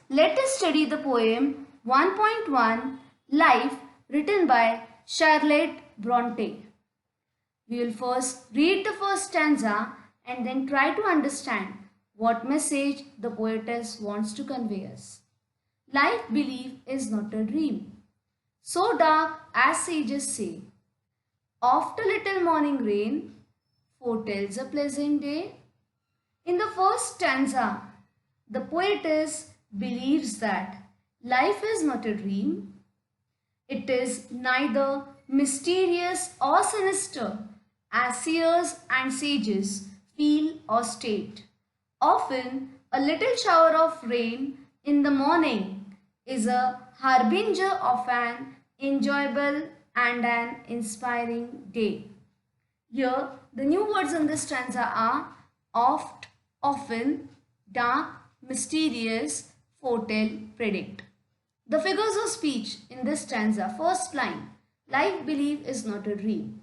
Let us study the poem 1.1 Life written by Charlotte Bronte. We will first read the first stanza and then try to understand what message the poetess wants to convey us. Life, believe, is not a dream, so dark as sages say. Oft a little morning rain foretells a pleasant day. In the first stanza, the poetess believes that life is not a dream. It is neither mysterious or sinister as seers and sages feel or state. Often, a little shower of rain in the morning is a harbinger of an enjoyable and an inspiring day. Here, the new words in this stanza are oft, often, dark, mysterious, foretell, predict. The figures of speech in this stanza, first line, life believe is not a dream.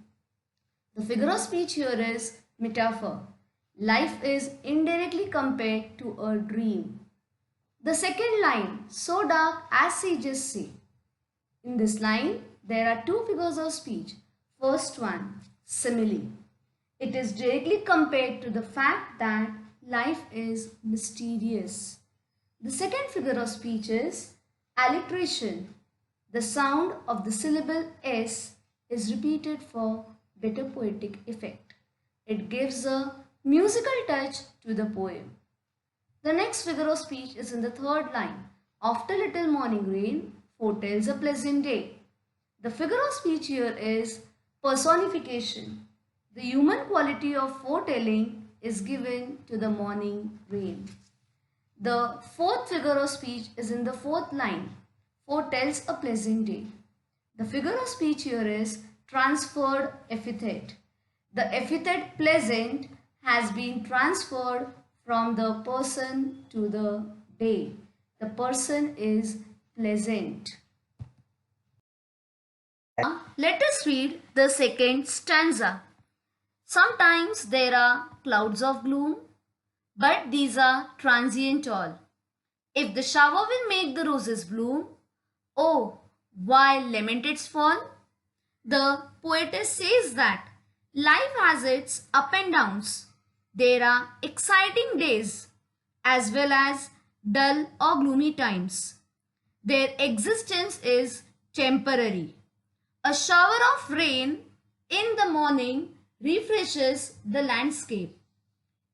The figure of speech here is metaphor. Life is indirectly compared to a dream. The second line, so dark as sages say. In this line, there are two figures of speech. First one, simile. It is directly compared to the fact that life is mysterious. The second figure of speech is alliteration. The sound of the syllable S is repeated for better poetic effect. It gives a musical touch to the poem. The next figure of speech is in the third line. After little morning rain foretells a pleasant day. The figure of speech here is personification. The human quality of foretelling is given to the morning rain. The fourth figure of speech is in the fourth line. Foretells a pleasant day. The figure of speech here is transferred epithet. The epithet pleasant has been transferred from the person to the day. The person is pleasant. Let us read the second stanza. Sometimes there are clouds of gloom, but these are transient all. If the shower will make the roses bloom, oh, why lament its fall? The poetess says that life has its up and downs. There are exciting days as well as dull or gloomy times. Their existence is temporary. A shower of rain in the morning refreshes the landscape.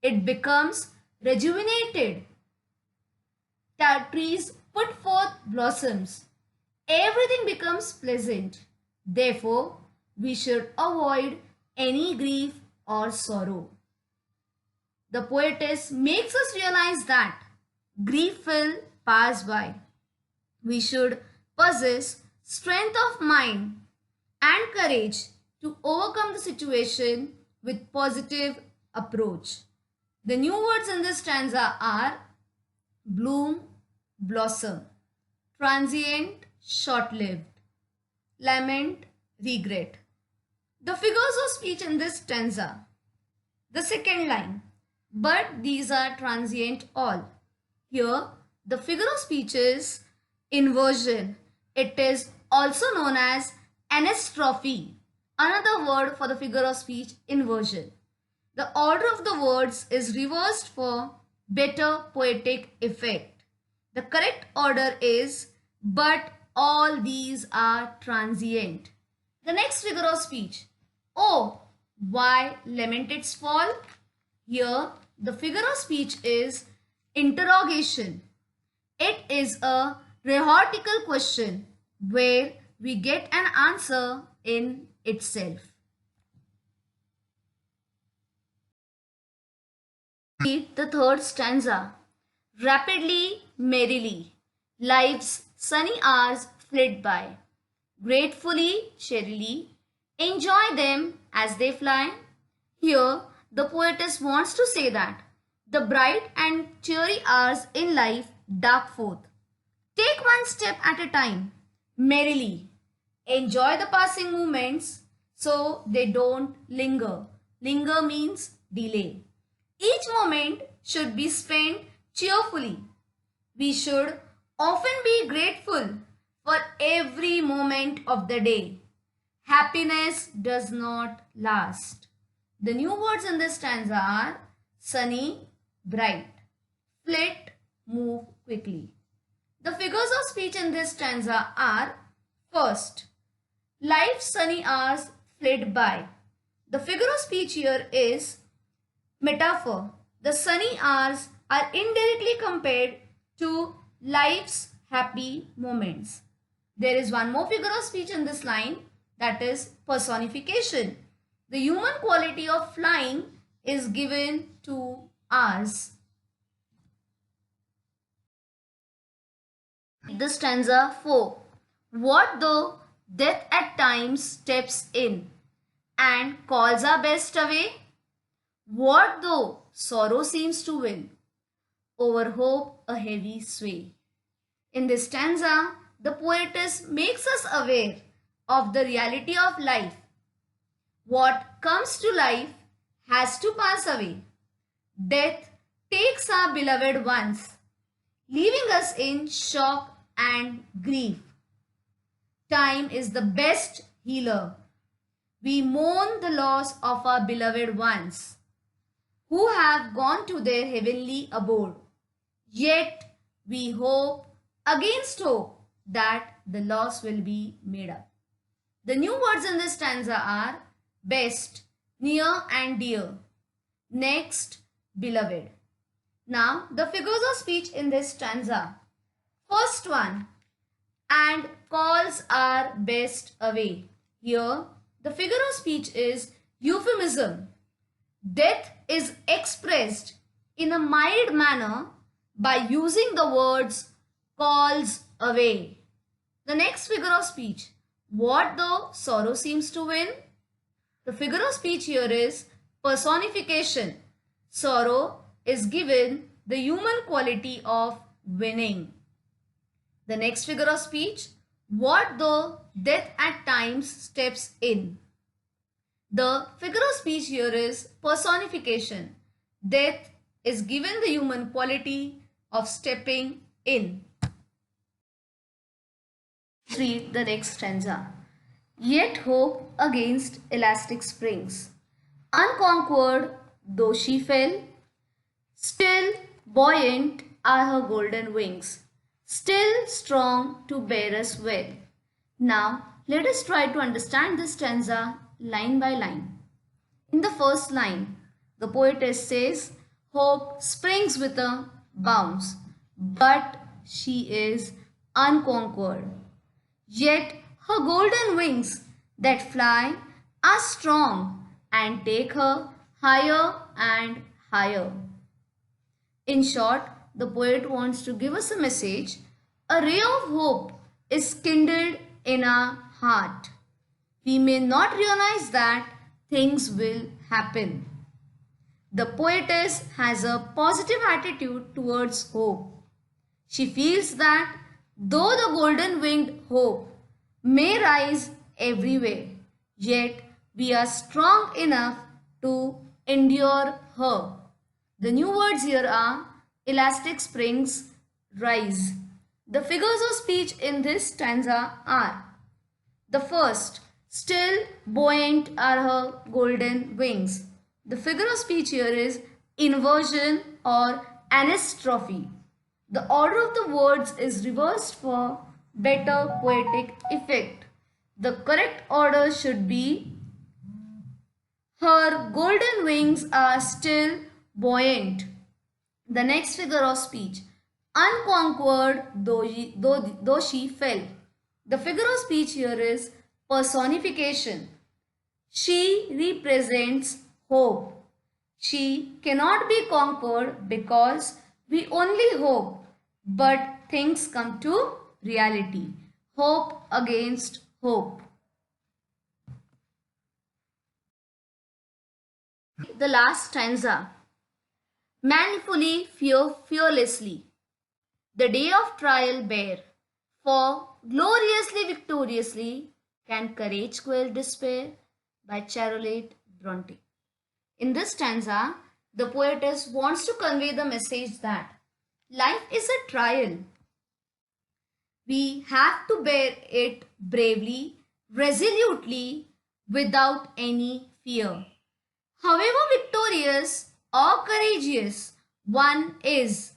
It becomes rejuvenated. The trees put forth blossoms. Everything becomes pleasant. Therefore, we should avoid any grief or sorrow. The poetess makes us realize that grief will pass by. We should possess strength of mind and courage to overcome the situation with positive approach. The new words in this stanza are bloom, blossom, transient, short-lived, lament, regret. The figures of speech in this stanza. The second line, but these are transient all. Here, the figure of speech is inversion. It is also known as anastrophe, another word for the figure of speech inversion. The order of the words is reversed for better poetic effect. The correct order is, but all these are transient. The next figure of speech, oh, why lament its fall? Here, the figure of speech is interrogation. It is a rhetorical question where we get an answer in itself. Read the third stanza. Rapidly, merrily, life's sunny hours flit by. Gratefully, cheerily, enjoy them as they fly. Here, the poetess wants to say that the bright and cheery hours in life dart forth. Take one step at a time, merrily. Enjoy the passing moments so they don't linger. Linger means delay. Each moment should be spent cheerfully. We should often be grateful for every moment of the day. Happiness does not last. The new words in this stanza are sunny, bright, flit, move quickly. The figures of speech in this stanza are: first, life's sunny hours flit by. The figure of speech here is metaphor. The sunny hours are indirectly compared to life's happy moments. There is one more figure of speech in this line, that is personification. The human quality of flying is given to ours. The stanza 4. What though death at times steps in and calls our best away? What though sorrow seems to win over hope a heavy sway? In this stanza, the poetess makes us aware of the reality of life. What comes to life has to pass away. Death takes our beloved ones, leaving us in shock and grief. Time is the best healer. We mourn the loss of our beloved ones who have gone to their heavenly abode. Yet we hope against hope that the loss will be made up. The new words in this stanza are best, near and dear, next, beloved. Now the figures of speech in this stanza. First one, and calls our best away. Here the figure of speech is euphemism. Death is expressed in a mild manner by using the words calls away. The next figure of speech, what though sorrow seems to win? The figure of speech here is personification. Sorrow is given the human quality of winning. The next figure of speech, what though death at times steps in? The figure of speech here is personification. Death is given the human quality of stepping in. Read the next stanza. Yet hope against elastic springs. Unconquered though she fell, still buoyant are her golden wings, still strong to bear us well. Now let us try to understand this stanza line by line. In the first line, the poetess says, hope springs with a bounce, but she is unconquered. Yet her golden wings that fly are strong and take her higher and higher. In short, the poet wants to give us a message. A ray of hope is kindled in our heart. We may not realize that things will happen. The poetess has a positive attitude towards hope. She feels that though the golden winged hope may rise everywhere, yet we are strong enough to endure her. The new words here are elastic springs rise. The figures of speech in this stanza are: the first, still buoyant are her golden wings. The figure of speech here is inversion or anastrophe. The order of the words is reversed for better poetic effect. The correct order should be: her golden wings are still buoyant. The next figure of speech, unconquered though she fell. The figure of speech here is personification. She represents hope. She cannot be conquered because we only hope, but things come to reality. Hope against hope. The last stanza. Manfully, fearlessly, the day of trial bear, for gloriously, victoriously, can courage quell despair, by Charlotte Bronte. In this stanza, the poetess wants to convey the message that Life is a trial. We have to bear it bravely, resolutely, without any fear. However victorious or courageous one is,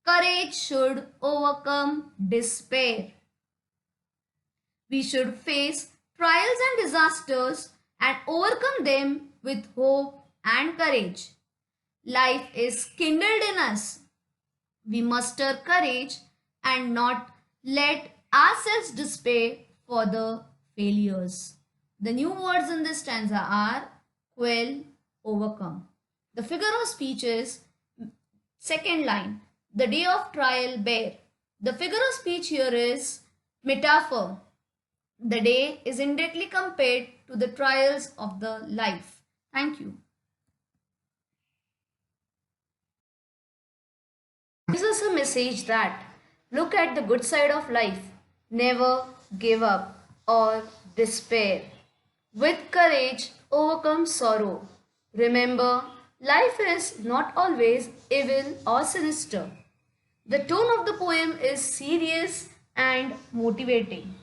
courage should overcome despair. We should face trials and disasters and overcome them with hope and courage. Life is kindled in us. We muster courage and not let ourselves despair for the failures. The new words in this stanza are quell, overcome. The figure of speech is second line, the day of trial bear. The figure of speech here is metaphor. The day is indirectly compared to the trials of the life. Thank you. Gives us a message that look at the good side of life. Never give up or despair. With courage, overcome sorrow. Remember, life is not always evil or sinister. The tone of the poem is serious and motivating.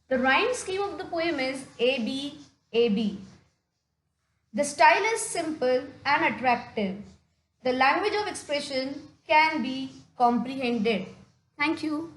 The rhyme scheme of the poem is AB, AB. The style is simple and attractive. The language of expression can be comprehended. Thank you.